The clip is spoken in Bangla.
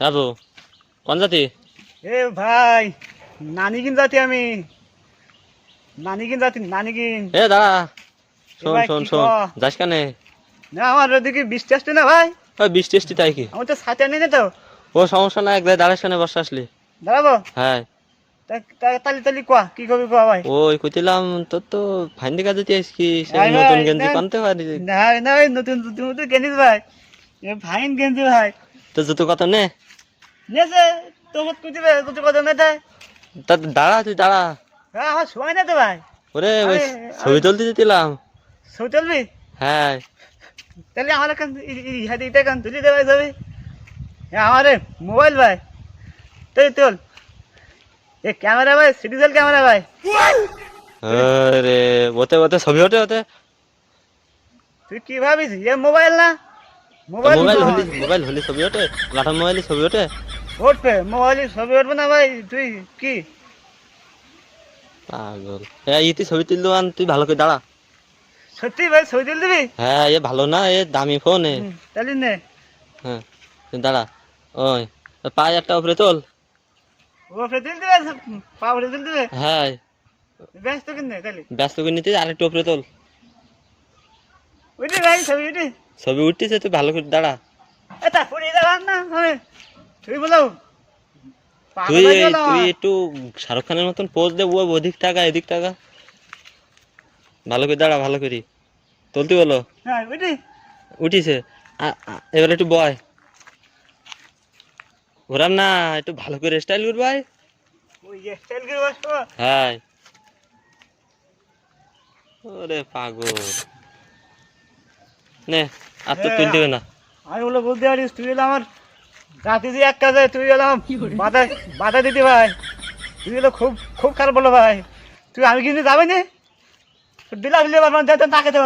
যাবো কোন জাতি? এ ভাই নানিকিন জাতি আমি নানিকিন জাতি নানিকিন এ দাঁড়া, শোন ভাই, শোন কি শোন, কও? যাস কানে? না আমার ওদিকে বৃষ্টি আসছে না ভাই, ওই বৃষ্টি টিষ্টি তাই কি? আমার তো ছাতা নেই না তো। ও সমস্যা না, এক জায়গায় দাঁড়াস কানে বসে আসলি? দাঁড়াবো হ্যাঁ। তালি তালি কোয়া কি করবি কোয়া ভাই। ওই কইছিলাম তোর তো ফাইন্দি কাজে আইসকিস, ভাই নতুন ভাই গেঞ্জি না পানতে পারি। না না ভাই, নতুন নতুন নতুন গেঞ্জি ভাই, এ ফাইন গেঞ্জি ভাই। তো জুতো কত নে? নেছে তোমার কুচিবে কুচি কত নেতে। তা দাঁড়া, তুই দাঁড়া। হ্যাঁ আমার সময় নেই তো ভাই। ওরে ওই আমি ছবি তুলতে দিলাম। ছবি তুলবি? হ্যাঁ। তাহলে আমার এখন ইহাতে এটা এখন তুলি দে ভাই ছবি। আমার মোবাইল ভাই, তুই তোল। এ ক্যামেরা ভাই, সিটিজেল ক্যামেরা ভাই। আরে ওতে ওতে ছবি ওঠে ওতে। তুই কি ভাবিস এ মোবাইল না? তো মোবাইল মোবাইল হলি ছবি ওঠে, লাঠা মোবাইলে ছবি ওঠে। উঠবে, মোবাইলে ছবি উঠবে না ভাই? তুই কি পাগল। ইতি ছবি তুললো আন, তুই ভালো করে দাঁড়া। সত্যি ভাই ছবি তুল দিবি? হ্যাঁ, এ ভালো না, এ দামি ফোন এ। তাহলে নে। হ্যাঁ, তুই দাঁড়া। ওই পায়ে একটা উপরে তোল। ও ফের তুল দিবে, পা উঠে তুল দিবে। হ্যাঁ, ব্যস্ত কিনে তাহলে ব্যস্ত করে নিতে আরেকটু উপরে তোল। উঠি ভাই ছবি উঠি। ছবি উঠতেছে, তুই ভালো করে দাঁড়া। এটা পড়ে যাবার না আমি, তুই বলো তুই পাগল হয়ে গেল। তুই একটু শাহরুখ খানের মতন পোজ দে, ও ওদিক টাকা এদিক টাকা। ভালো করে দাঁড়া, ভালো করি তুলতে বলো। হ্যাঁ উঠি। উঠিছে। এবার একটু বয়, ঘোরাম না, একটু ভালো করে স্টাইল কর ভাই। ওই স্টাইল করে বসবো। হ্যাঁ। ওরে পাগল, নে আর তো তুলতে হবে না। আমি বলে বুঝতে পারিস তুই হলো আমার জাতি যে এক কাজে, তুই হলো বাধা বাধা দিতে ভাই। তুই হলো খুব খুব খারাপ বলো ভাই। তুই আমি কিন্তু যাবি না, দিলা দিলে তাকে তো